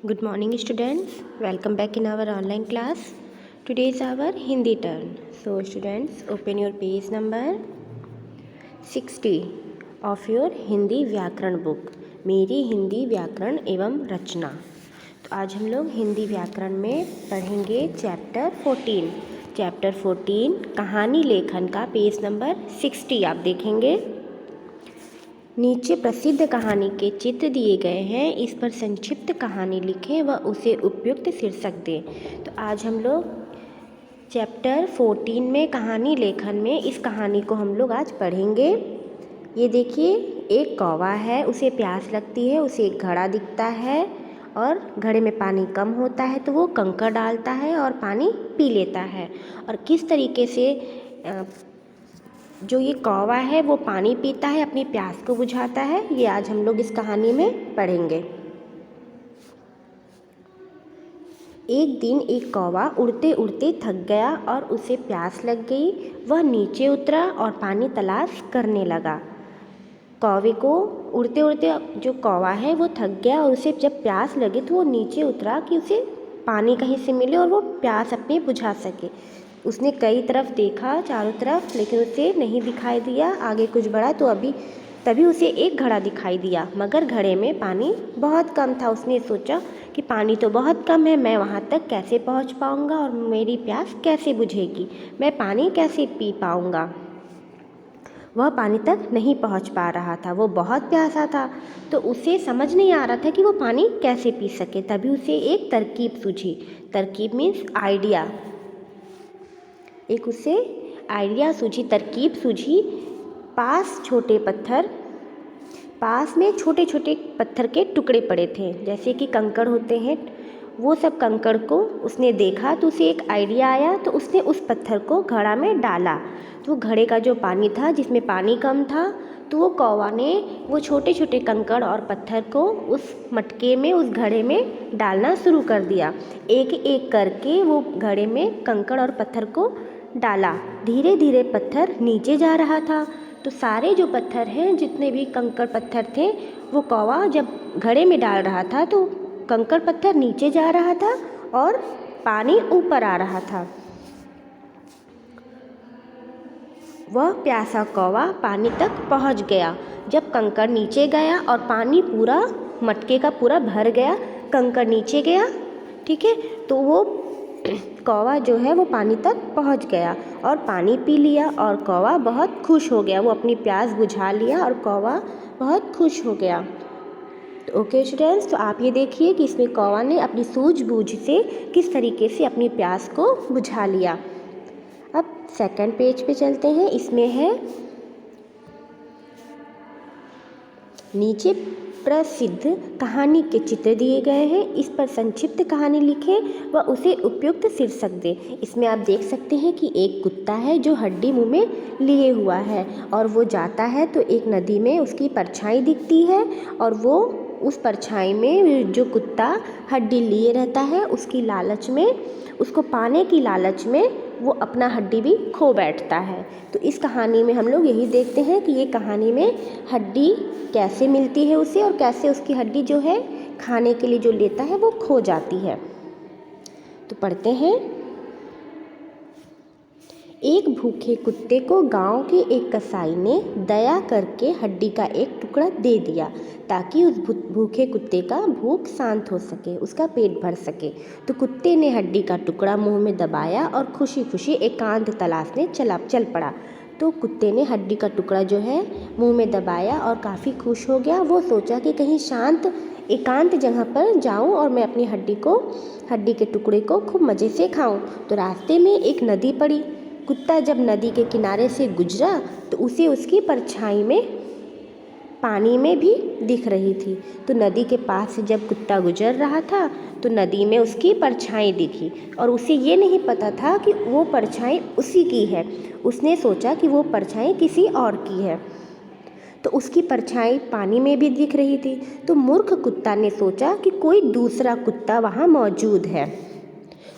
Good morning students, welcome back in our online class. Today is our Hindi turn. So students, open your page number 60 of your Hindi व्याकरण book, मेरी हिंदी व्याकरण एवं रचना। तो आज हम लोग हिंदी व्याकरण में पढ़ेंगे चैप्टर 14 कहानी लेखन का पेज नंबर 60 आप देखेंगे। नीचे प्रसिद्ध कहानी के चित्र दिए गए हैं, इस पर संक्षिप्त कहानी लिखें व उसे उपयुक्त शीर्षक दें। तो आज हम लोग चैप्टर 14 में कहानी लेखन में इस कहानी को हम लोग आज पढ़ेंगे। ये देखिए, एक कौवा है, उसे प्यास लगती है, उसे एक घड़ा दिखता है और घड़े में पानी कम होता है तो वो कंकड़ डालता है और पानी पी लेता है। और किस तरीके से जो ये कौवा है वो पानी पीता है, अपनी प्यास को बुझाता है, ये आज हम लोग इस कहानी में पढ़ेंगे। एक दिन एक कौवा उड़ते उड़ते थक गया और उसे प्यास लग गई। वह नीचे उतरा और पानी तलाश करने लगा। कौवे को उड़ते उड़ते जो कौवा है वो थक गया और उसे जब प्यास लगी तो वो नीचे उतरा कि उसे पानी कहीं से मिले और वो प्यास अपनी बुझा सके। उसने कई तरफ देखा, चारों तरफ, लेकिन उसे नहीं दिखाई दिया। आगे कुछ बढ़ा तो तभी उसे एक घड़ा दिखाई दिया, मगर घड़े में पानी बहुत कम था। उसने सोचा कि पानी तो बहुत कम है, मैं वहाँ तक कैसे पहुँच पाऊँगा और मेरी प्यास कैसे बुझेगी, मैं पानी कैसे पी पाऊँगा। वह पानी तक नहीं पहुँच पा रहा था, वो बहुत प्यासा था, तो उसे समझ नहीं आ रहा था कि वो पानी कैसे पी सके। तभी उसे एक तरकीब सूझी। तरकीब मीन्स आइडिया। उसे आइडिया सूझी, तरकीब सूझी। पास में छोटे छोटे पत्थर के टुकड़े पड़े थे, जैसे कि कंकड़ होते हैं। वो सब कंकड़ को उसने देखा तो उसे एक आइडिया आया, तो उसने उस पत्थर को घड़ा में डाला। तो घड़े का जो पानी था, जिसमें पानी कम था, तो वो कौवा ने वो छोटे छोटे कंकड़ और पत्थर को उस मटके में, उस घड़े में डालना शुरू कर दिया। एक एक करके वो घड़े में कंकड़ और पत्थर को डाला। धीरे धीरे पत्थर नीचे जा रहा था। तो सारे जो पत्थर हैं, जितने भी कंकड़ पत्थर थे, वो कौवा जब घड़े में डाल रहा था तो कंकड़ पत्थर नीचे जा रहा था और पानी ऊपर आ रहा था। वह प्यासा कौवा पानी तक पहुंच गया। जब कंकड़ नीचे गया और पानी पूरा मटके का पूरा भर गया, कंकड़ नीचे गया, ठीक है, तो वो कौवा जो है वो पानी तक पहुंच गया और पानी पी लिया और कौवा बहुत खुश हो गया। वो अपनी प्यास बुझा लिया और कौवा बहुत खुश हो गया। तो ओके स्टूडेंट्स, तो आप ये देखिए कि इसमें कौवा ने अपनी सूझबूझ से किस तरीके से अपनी प्यास को बुझा लिया। अब सेकंड पेज पे चलते हैं। इसमें है नीचे प्रसिद्ध कहानी के चित्र दिए गए हैं, इस पर संक्षिप्त कहानी लिखें व उसे उपयुक्त शीर्षक दें। इसमें आप देख सकते हैं कि एक कुत्ता है जो हड्डी मुंह में लिए हुआ है और वो जाता है तो एक नदी में उसकी परछाई दिखती है और वो उस परछाई में जो कुत्ता हड्डी लिए रहता है, उसकी लालच में, उसको पाने की लालच में वो अपना हड्डी भी खो बैठता है। तो इस कहानी में हम लोग यही देखते हैं कि ये कहानी में हड्डी कैसे मिलती है उसे और कैसे उसकी हड्डी जो है खाने के लिए जो लेता है वो खो जाती है। तो पढ़ते हैं। एक भूखे कुत्ते को गांव के एक कसाई ने दया करके हड्डी का एक टुकड़ा दे दिया ताकि उस भूखे कुत्ते का भूख शांत हो सके, उसका पेट भर सके। तो कुत्ते ने हड्डी का टुकड़ा मुंह में दबाया और खुशी खुशी एकांत तलाशने चल पड़ा। तो कुत्ते ने हड्डी का टुकड़ा जो है मुंह में दबाया और काफ़ी खुश हो गया। वो सोचा कि कहीं शांत एकांत जगह पर जाऊं और मैं अपनी हड्डी के टुकड़े को खूब मज़े से खाऊं। तो रास्ते में एक नदी पड़ी। कुत्ता जब नदी के किनारे से गुजरा तो उसे उसकी परछाई में पानी में भी दिख रही थी। तो नदी के पास से जब कुत्ता गुजर रहा था तो नदी में उसकी परछाई दिखी और उसे ये नहीं पता था कि वो परछाई उसी की है। उसने सोचा कि वो परछाई किसी और की है, तो उसकी परछाई पानी में भी दिख रही थी। तो मूर्ख कुत्ता ने सोचा कि कोई दूसरा कुत्ता वहाँ मौजूद है।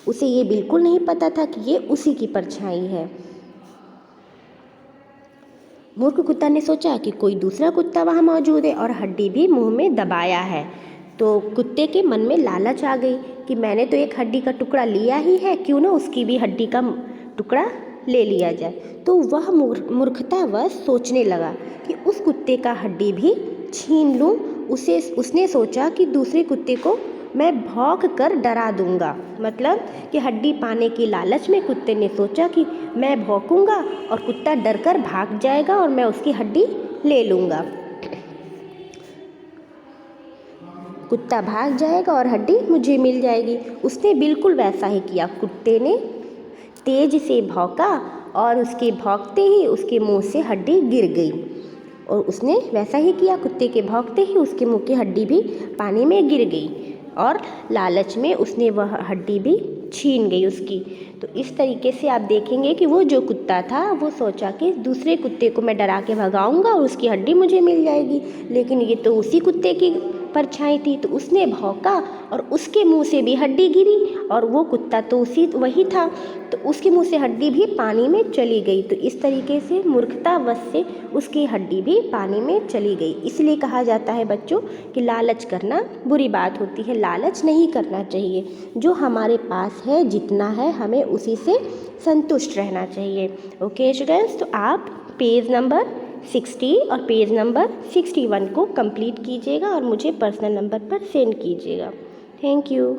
उसे ये बिल्कुल नहीं पता था कि ये उसी की परछाई है। मूर्ख कुत्ता ने सोचा कि कोई दूसरा कुत्ता वहाँ मौजूद है और हड्डी भी मुंह में दबाया है। तो कुत्ते के मन में लालच आ गई कि मैंने तो एक हड्डी का टुकड़ा लिया ही है, क्यों ना उसकी भी हड्डी का टुकड़ा ले लिया जाए। तो वह मूर्खतावश सोचने लगा कि उस कुत्ते का हड्डी भी छीन लूँ। उसने सोचा कि दूसरे कुत्ते को मैं भौंक कर डरा दूंगा। मतलब कि हड्डी पाने की लालच में कुत्ते ने सोचा कि मैं भौंकूंगा और कुत्ता डरकर भाग जाएगा और मैं उसकी हड्डी ले लूँगा। कुत्ता भाग जाएगा और हड्डी मुझे मिल जाएगी। उसने बिल्कुल वैसा ही किया। कुत्ते ने तेज से भौंका और उसके भौंकते ही उसके मुंह से हड्डी गिर गई। और उसने वैसा ही किया, कुत्ते के भौंकते ही उसके मुंह की हड्डी भी पानी में गिर गई और लालच में उसने वह हड्डी भी छीन गई उसकी। तो इस तरीके से आप देखेंगे कि वो जो कुत्ता था वो सोचा कि दूसरे कुत्ते को मैं डरा के भगाऊंगा और उसकी हड्डी मुझे मिल जाएगी, लेकिन ये तो उसी कुत्ते की परछाई थी। तो उसने भौंका और उसके मुंह से भी हड्डी गिरी और वो कुत्ता तो वही था, तो उसके मुंह से हड्डी भी पानी में चली गई। तो इस तरीके से मूर्खतावश से उसकी हड्डी भी पानी में चली गई। इसलिए कहा जाता है बच्चों कि लालच करना बुरी बात होती है, लालच नहीं करना चाहिए। जो हमारे पास है, जितना है, हमें उसी से संतुष्ट रहना चाहिए। ओके स्टूडेंट्स, तो आप पेज नंबर 60 और पेज नंबर 61 को कंप्लीट कीजिएगा और मुझे पर्सनल नंबर पर सेंड कीजिएगा। Thank you.